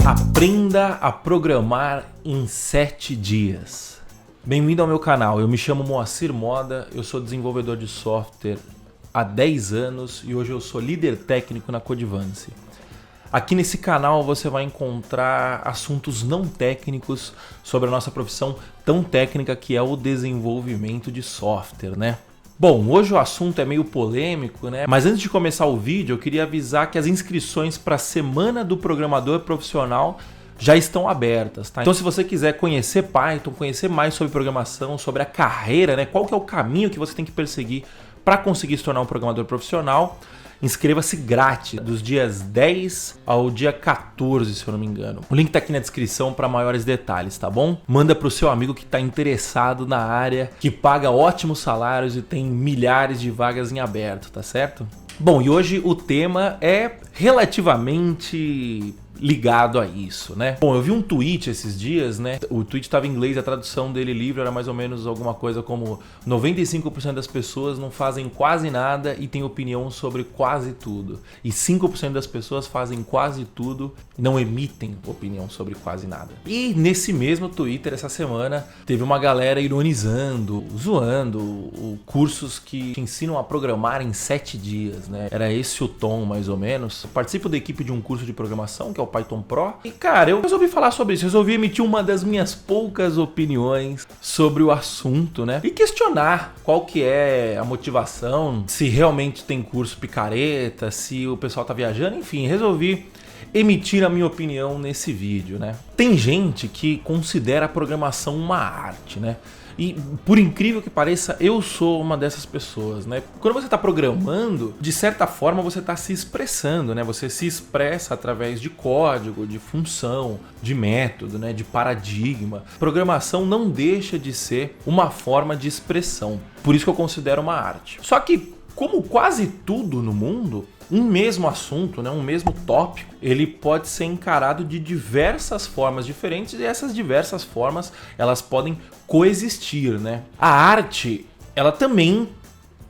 Aprenda a programar em 7 dias. Bem-vindo ao meu canal, eu me chamo Moacir Moda, eu sou desenvolvedor de software há 10 anos e hoje eu sou líder técnico na Codivance. Aqui nesse canal você vai encontrar assuntos não técnicos sobre a nossa profissão tão técnica que é o desenvolvimento de software, né? Bom, hoje o assunto é meio polêmico, né? Mas antes de começar o vídeo, eu queria avisar que as inscrições para a Semana do Programador Profissional já estão abertas, tá? Então se você quiser conhecer Python, conhecer mais sobre programação, sobre a carreira, né? Qual que é o caminho que você tem que perseguir para conseguir se tornar um programador profissional, inscreva-se grátis, dos dias 10 ao dia 14, se eu não me engano. O link tá aqui na descrição para maiores detalhes, tá bom? Manda pro seu amigo que tá interessado na área, que paga ótimos salários e tem milhares de vagas em aberto, tá certo? Bom, e hoje o tema é relativamente ligado a isso, né? Bom, eu vi um tweet esses dias, né? O tweet estava em inglês, a tradução dele livre era mais ou menos alguma coisa como 95% das pessoas não fazem quase nada e têm opinião sobre quase tudo. E 5% das pessoas fazem quase tudo e não emitem opinião sobre quase nada. E nesse mesmo Twitter, essa semana, teve uma galera ironizando, zoando cursos que te ensinam a programar em 7 dias, né? Era esse o tom, mais ou menos. Eu participo da equipe de um curso de programação, que é o Python Pro. E cara, eu resolvi falar sobre isso, resolvi emitir uma das minhas poucas opiniões sobre o assunto, né? E questionar qual que é a motivação, se realmente tem curso picareta, se o pessoal tá viajando, enfim, resolvi emitir a minha opinião nesse vídeo, né? Tem gente que considera a programação uma arte, né? E por incrível que pareça, eu sou uma dessas pessoas, né? Quando você está programando, de certa forma você está se expressando, né? Você se expressa através de código, de função, de método, né? De paradigma. Programação não deixa de ser uma forma de expressão. Por isso que eu considero uma arte. Só que, como quase tudo no mundo, um mesmo assunto, né, um mesmo tópico, ele pode ser encarado de diversas formas diferentes e essas diversas formas elas podem coexistir, né? A arte, ela também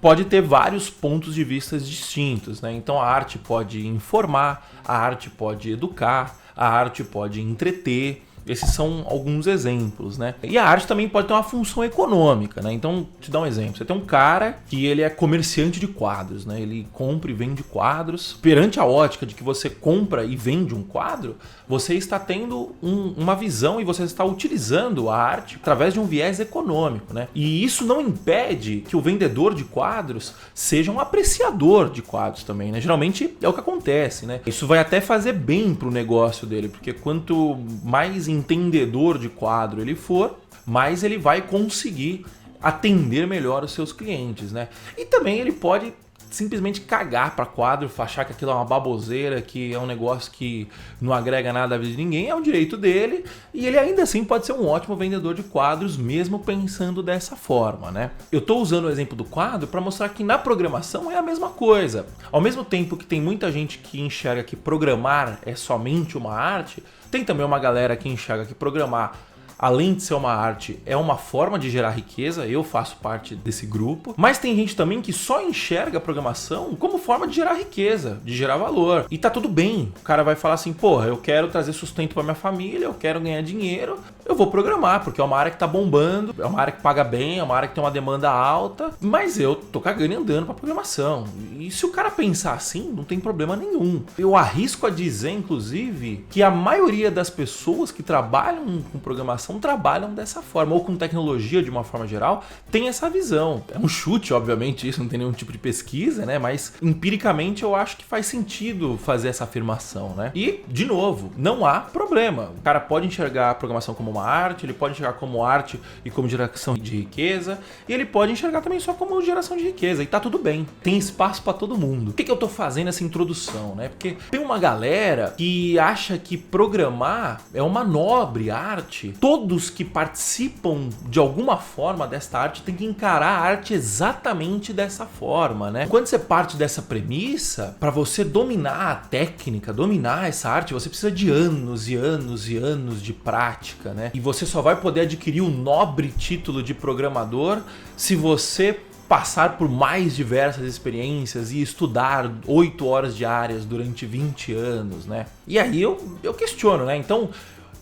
pode ter vários pontos de vista distintos, né? Então a arte pode informar, a arte pode educar, a arte pode entreter. Esses são alguns exemplos, né? E a arte também pode ter uma função econômica, né? Então, te dar um exemplo. Você tem um cara que ele é comerciante de quadros, né? Ele compra e vende quadros. Perante a ótica de que você compra e vende um quadro, você está tendo uma visão e você está utilizando a arte através de um viés econômico, né? E isso não impede que o vendedor de quadros seja um apreciador de quadros também, né? Geralmente é o que acontece, né? Isso vai até fazer bem para o negócio dele, porque quanto mais entendedor de quadro ele for, mais ele vai conseguir atender melhor os seus clientes, né? E também ele pode simplesmente cagar para quadro, achar que aquilo é uma baboseira, que é um negócio que não agrega nada à vida de ninguém, é um direito dele, e ele ainda assim pode ser um ótimo vendedor de quadros, mesmo pensando dessa forma, né? Eu estou usando o exemplo do quadro para mostrar que na programação é a mesma coisa. Ao mesmo tempo que tem muita gente que enxerga que programar é somente uma arte, tem também uma galera que enxerga que programar, além de ser uma arte, é uma forma de gerar riqueza. Eu faço parte desse grupo. Mas tem gente também que só enxerga a programação como forma de gerar riqueza, de gerar valor. E tá tudo bem. O cara vai falar assim, porra, eu quero trazer sustento pra minha família, eu quero ganhar dinheiro, eu vou programar, porque é uma área que tá bombando, é uma área que paga bem, é uma área que tem uma demanda alta, mas eu tô cagando e andando pra programação. E se o cara pensar assim, não tem problema nenhum. Eu arrisco a dizer, inclusive, que a maioria das pessoas que trabalham com programação trabalham dessa forma, ou com tecnologia de uma forma geral, tem essa visão. É um chute, obviamente, isso não tem nenhum tipo de pesquisa, né? Mas empiricamente eu acho que faz sentido fazer essa afirmação, né? E, de novo, não há problema. O cara pode enxergar a programação como uma arte, ele pode enxergar como arte e como geração de riqueza, e ele pode enxergar também só como geração de riqueza, e tá tudo bem. Tem espaço para todo mundo. Por que eu tô fazendo essa introdução, né? Porque tem uma galera que acha que programar é uma nobre arte. Todos que participam de alguma forma desta arte têm que encarar a arte exatamente dessa forma, né? Quando você parte dessa premissa, para você dominar a técnica, dominar essa arte, você precisa de anos e anos e anos de prática, né? E você só vai poder adquirir o nobre título de programador se você passar por mais diversas experiências e estudar 8 horas diárias durante 20 anos, né? E aí eu questiono, né? Então,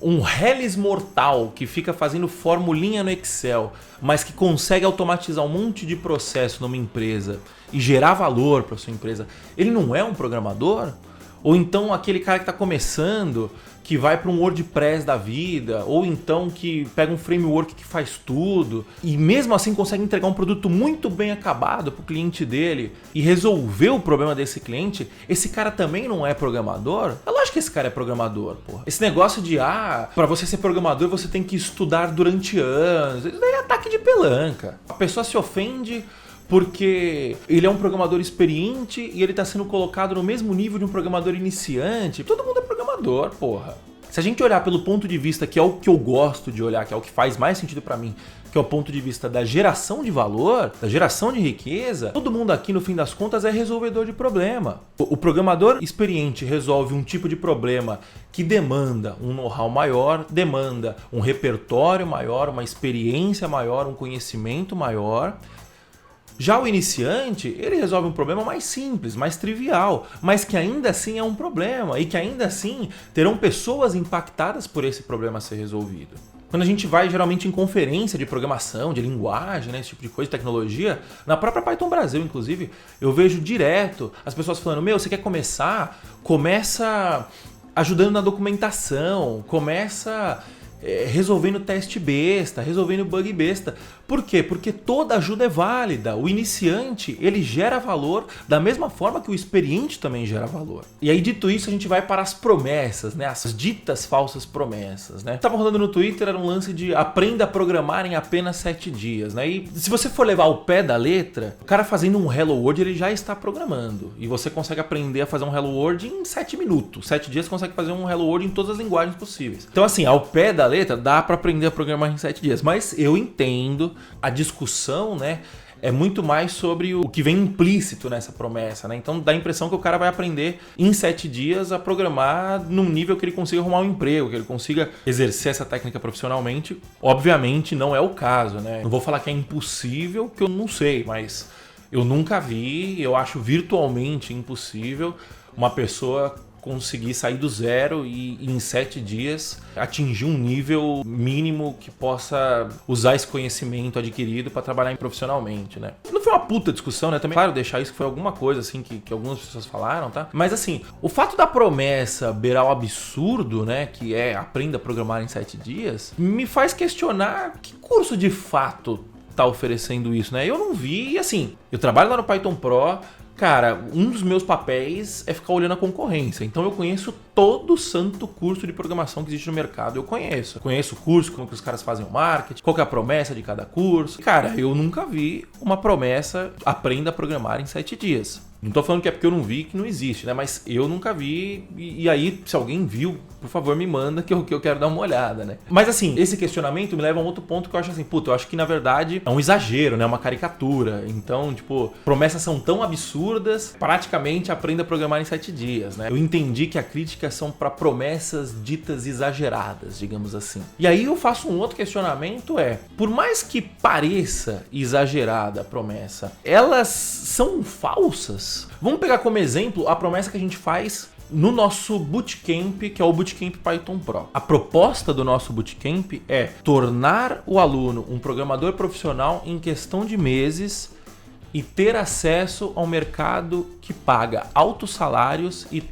um Hellis mortal que fica fazendo formulinha no Excel, mas que consegue automatizar um monte de processo numa empresa e gerar valor para sua empresa, ele não é um programador? Ou então aquele cara que está começando, que vai para um WordPress da vida, ou então que pega um framework que faz tudo e mesmo assim consegue entregar um produto muito bem acabado para o cliente dele e resolver o problema desse cliente, esse cara também não é programador? É lógico que esse cara é programador, porra. Esse negócio de, para você ser programador você tem que estudar durante anos, isso daí é ataque de pelanca. A pessoa se ofende porque ele é um programador experiente e ele está sendo colocado no mesmo nível de um programador iniciante. Todo mundo é programador, porra. Se a gente olhar pelo ponto de vista que é o que eu gosto de olhar, que é o que faz mais sentido para mim, que é o ponto de vista da geração de valor, da geração de riqueza, todo mundo aqui no fim das contas é resolvedor de problema. O programador experiente resolve um tipo de problema que demanda um know-how maior, demanda um repertório maior, uma experiência maior, um conhecimento maior. Já o iniciante, ele resolve um problema mais simples, mais trivial, mas que ainda assim é um problema e que ainda assim terão pessoas impactadas por esse problema ser resolvido. Quando a gente vai geralmente em conferência de programação, de linguagem, né, esse tipo de coisa, de tecnologia, na própria Python Brasil, inclusive, eu vejo direto as pessoas falando, você quer começar? Começa ajudando na documentação, começa resolvendo teste besta, resolvendo bug besta. Por quê? Porque toda ajuda é válida. O iniciante, ele gera valor da mesma forma que o experiente também gera valor. E aí, dito isso, a gente vai para as promessas, né? As ditas falsas promessas, né? Tava rolando no Twitter, era um lance de aprenda a programar em apenas 7 dias, né? E se você for levar ao pé da letra, o cara fazendo um Hello World, ele já está programando. E você consegue aprender a fazer um Hello World em 7 minutos. 7 dias você consegue fazer um Hello World em todas as linguagens possíveis. Então, assim, ao pé da letra, dá para aprender a programar em 7 dias. Mas eu entendo a discussão, né? É muito mais sobre o que vem implícito nessa promessa, né? Então dá a impressão que o cara vai aprender em 7 dias a programar num nível que ele consiga arrumar um emprego, que ele consiga exercer essa técnica profissionalmente. Obviamente não é o caso, né? Não vou falar que é impossível, que eu não sei, mas eu nunca vi, eu acho virtualmente impossível uma pessoa conseguir sair do zero e em 7 dias atingir um nível mínimo que possa usar esse conhecimento adquirido para trabalhar profissionalmente, né? Não foi uma puta discussão, né? Também, claro, deixar isso que foi alguma coisa assim que algumas pessoas falaram, tá? Mas assim, o fato da promessa beirar o absurdo, né? Que é aprenda a programar em 7 dias, me faz questionar que curso de fato tá oferecendo isso, né? Eu não vi, e assim, eu trabalho lá no Python Pro. Cara, um dos meus papéis é ficar olhando a concorrência. Então eu conheço todo o santo curso de programação que existe no mercado. Eu conheço o curso, como que os caras fazem o marketing, qual que é a promessa de cada curso. Cara, eu nunca vi uma promessa aprenda a programar em 7 dias. Não tô falando que é porque eu não vi que não existe, né? Mas eu nunca vi, e aí, se alguém viu, por favor, me manda que eu quero dar uma olhada, né? Mas assim, esse questionamento me leva a um outro ponto que eu acho assim, eu acho que na verdade é um exagero, né? Uma caricatura. Então, tipo, promessas são tão absurdas, praticamente aprenda a programar em 7 dias, né? Eu entendi que a crítica são para promessas ditas exageradas, digamos assim. E aí eu faço um outro questionamento, por mais que pareça exagerada a promessa, elas são falsas? Vamos pegar como exemplo a promessa que a gente faz no nosso Bootcamp, que é o Bootcamp Python Pro. A proposta do nosso Bootcamp é tornar o aluno um programador profissional em questão de meses e ter acesso ao mercado que paga altos salários e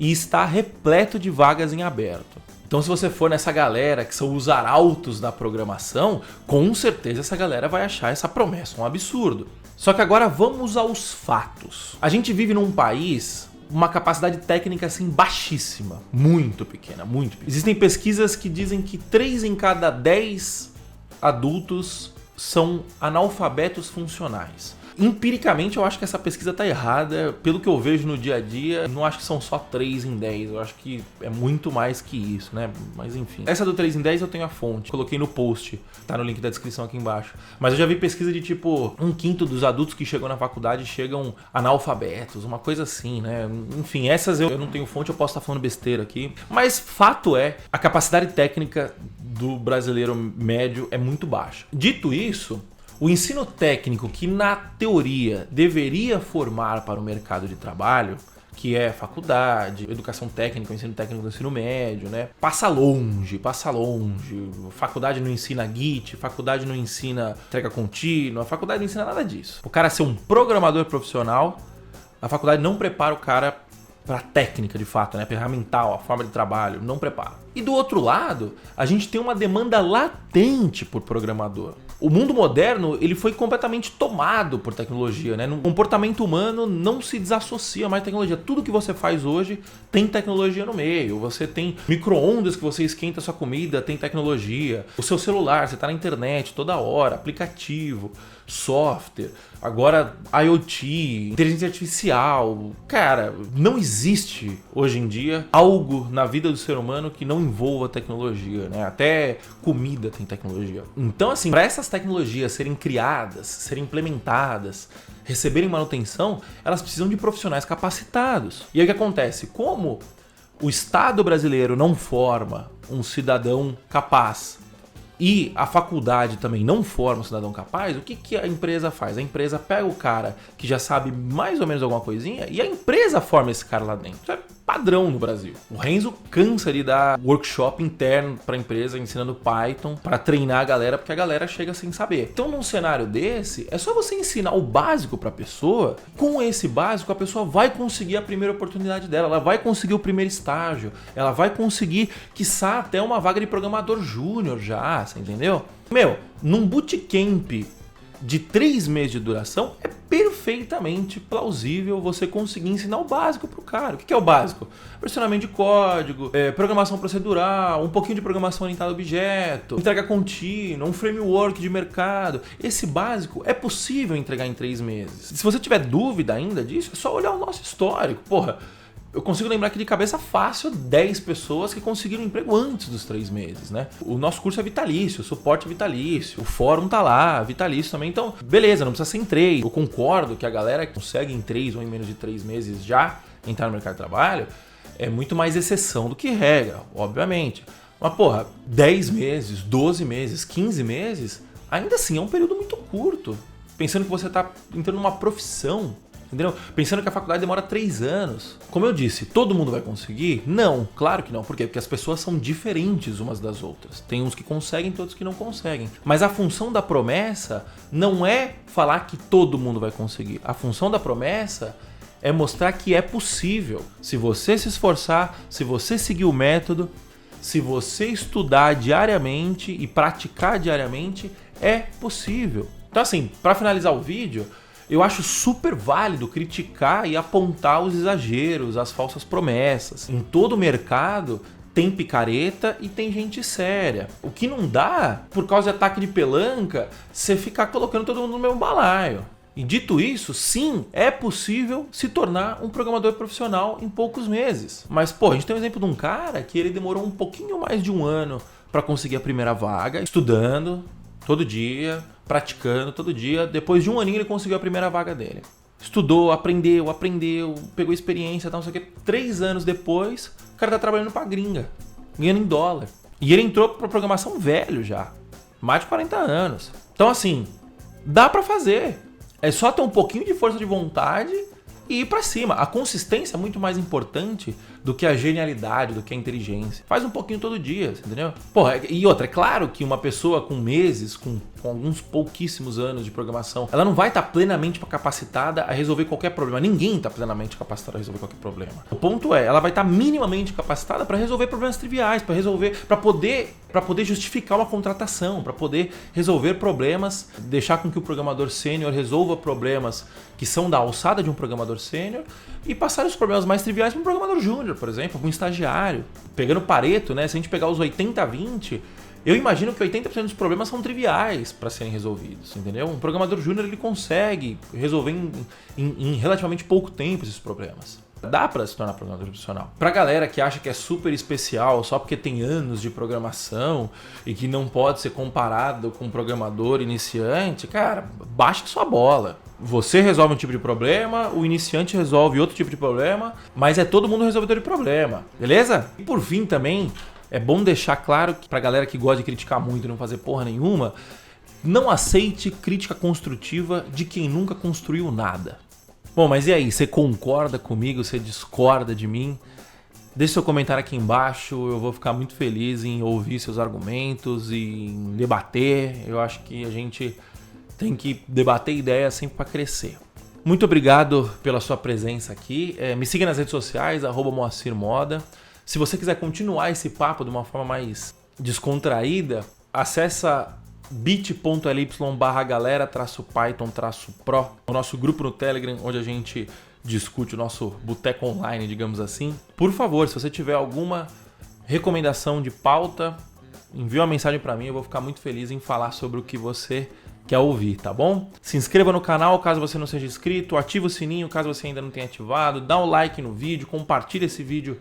está repleto de vagas em aberto. Então, se você for nessa galera que são os arautos da programação, com certeza essa galera vai achar essa promessa um absurdo. Só que agora vamos aos fatos. A gente vive num país, uma capacidade técnica assim baixíssima, muito pequena, muito pequena. Existem pesquisas que dizem que 3 em cada 10 adultos são analfabetos funcionais. Empiricamente, eu acho que essa pesquisa está errada. Pelo que eu vejo no dia a dia, não acho que são só 3 em 10. Eu acho que é muito mais que isso, né? Mas enfim. Essa do 3 em 10 eu tenho a fonte. Coloquei no post. Tá no link da descrição aqui embaixo. Mas eu já vi pesquisa de tipo 1/5 dos adultos que chegam na faculdade chegam analfabetos. Uma coisa assim, né? Enfim, essas eu não tenho fonte, eu posso estar falando besteira aqui. Mas fato é, a capacidade técnica do brasileiro médio é muito baixa. Dito isso, O ensino técnico que na teoria deveria formar para o mercado de trabalho, que é faculdade, educação técnica, ensino técnico do ensino médio, né? Passa longe. Faculdade não ensina Git, faculdade não ensina entrega contínua, faculdade não ensina nada disso. O cara ser um programador profissional, a faculdade não prepara o cara para a técnica de fato, né? Ferramental, a forma de trabalho, não prepara. E do outro lado, a gente tem uma demanda latente por programador. O mundo moderno, ele foi completamente tomado por tecnologia, né? O comportamento humano não se desassocia mais de tecnologia. Tudo que você faz hoje tem tecnologia no meio. Você tem micro-ondas que você esquenta a sua comida, tem tecnologia. O seu celular, você está na internet toda hora, aplicativo, software, agora IoT, inteligência artificial. Cara, não existe hoje em dia algo na vida do ser humano que não envolva tecnologia, né? Até comida tem tecnologia. Então, assim, para essas tecnologias serem criadas, serem implementadas, receberem manutenção, elas precisam de profissionais capacitados. E aí o que acontece? Como o Estado brasileiro não forma um cidadão capaz e a faculdade também não forma um cidadão capaz, o que a empresa faz? A empresa pega o cara que já sabe mais ou menos alguma coisinha e a empresa forma esse cara lá dentro. Isso é padrão no Brasil. O Renzo cansa de dar workshop interno para a empresa ensinando Python para treinar a galera, porque a galera chega sem saber. Então, num cenário desse, é só você ensinar o básico para a pessoa. Com esse básico, a pessoa vai conseguir a primeira oportunidade dela, ela vai conseguir o primeiro estágio, ela vai conseguir, quiçá, até uma vaga de programador júnior já, você entendeu? Num bootcamp de 3 meses de duração, é perfeitamente plausível você conseguir ensinar o básico pro cara. O que é o básico? Versionamento de código, programação procedural, um pouquinho de programação orientada a objeto, entrega contínua, um framework de mercado. Esse básico é possível entregar em 3 meses. Se você tiver dúvida ainda disso, é só olhar o nosso histórico. Eu consigo lembrar aqui de cabeça fácil 10 pessoas que conseguiram emprego antes dos 3 meses, né? O nosso curso é vitalício, o suporte é vitalício, o fórum tá lá, vitalício também. Então, beleza, não precisa ser em 3. Eu concordo que a galera que consegue em 3 ou em menos de 3 meses já entrar no mercado de trabalho é muito mais exceção do que regra, obviamente. Mas, 10 meses, 12 meses, 15 meses, ainda assim é um período muito curto. Pensando que você tá entrando numa profissão, entendeu? Pensando que a faculdade demora 3 anos. Como eu disse, todo mundo vai conseguir? Não, claro que não. Por quê? Porque as pessoas são diferentes umas das outras. Tem uns que conseguem, tem outros que não conseguem. Mas a função da promessa não é falar que todo mundo vai conseguir. A função da promessa é mostrar que é possível. Se você se esforçar, se você seguir o método, se você estudar diariamente e praticar diariamente, é possível. Então, assim, para finalizar o vídeo, eu acho super válido criticar e apontar os exageros, as falsas promessas. Em todo mercado tem picareta e tem gente séria. O que não dá, por causa de ataque de pelanca, você ficar colocando todo mundo no mesmo balaio. E dito isso, sim, é possível se tornar um programador profissional em poucos meses. Mas, a gente tem um exemplo de um cara que ele demorou um pouquinho mais de 1 ano para conseguir a primeira vaga, estudando todo dia, praticando todo dia. Depois de 1 aninho ele conseguiu a primeira vaga dele. Estudou, aprendeu, pegou experiência, não sei o que. 3 anos depois, o cara tá trabalhando pra gringa, ganhando em dólar. E ele entrou pra programação velho já, mais de 40 anos. Então, assim, dá pra fazer. É só ter um pouquinho de força de vontade e ir pra cima. A consistência é muito mais importante do que a genialidade, do que a inteligência. Faz um pouquinho todo dia, entendeu? E outra, é claro que uma pessoa com meses, com alguns pouquíssimos anos de programação, ela não vai estar plenamente capacitada a resolver qualquer problema. Ninguém está plenamente capacitado a resolver qualquer problema. O ponto é, ela vai estar minimamente capacitada para resolver problemas triviais, para poder justificar uma contratação, para poder resolver problemas, deixar com que o programador sênior resolva problemas que são da alçada de um programador sênior e passar os problemas mais triviais para um programador júnior, por exemplo, para um estagiário. Pegando Pareto, né? Se a gente pegar os 80-20, eu imagino que 80% dos problemas são triviais para serem resolvidos, entendeu? Um programador júnior ele consegue resolver em relativamente pouco tempo esses problemas. Dá para se tornar programador profissional. Pra galera que acha que é super especial só porque tem anos de programação e que não pode ser comparado com um programador iniciante, cara, baixe sua bola. Você resolve um tipo de problema, o iniciante resolve outro tipo de problema, mas é todo mundo resolvedor de problema, beleza? E por fim também, é bom deixar claro que pra galera que gosta de criticar muito e não fazer porra nenhuma, Não aceite crítica construtiva de quem nunca construiu nada. Bom, mas e aí? Você concorda comigo? Você discorda de mim? Deixe seu comentário aqui embaixo, eu vou ficar muito feliz em ouvir seus argumentos e em debater. Eu acho que a gente tem que debater ideias sempre para crescer. Muito obrigado pela sua presença aqui. Me siga nas redes sociais, @MoacirModa. Se você quiser continuar esse papo de uma forma mais descontraída, acessa bit.ly/galera-python-pro, o nosso grupo no Telegram, onde a gente discute o nosso boteco online, digamos assim. Por favor, se você tiver alguma recomendação de pauta, envie uma mensagem para mim, eu vou ficar muito feliz em falar sobre o que você quer ouvir, tá bom? Se inscreva no canal caso você não seja inscrito, ative o sininho caso você ainda não tenha ativado, dá um like no vídeo, compartilhe esse vídeo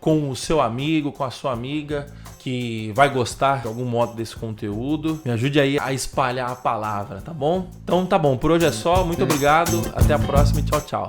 com o seu amigo, com a sua amiga que vai gostar de algum modo desse conteúdo. Me ajude aí a espalhar a palavra, tá bom? Então tá bom, por hoje é só, muito obrigado, até a próxima e tchau, tchau.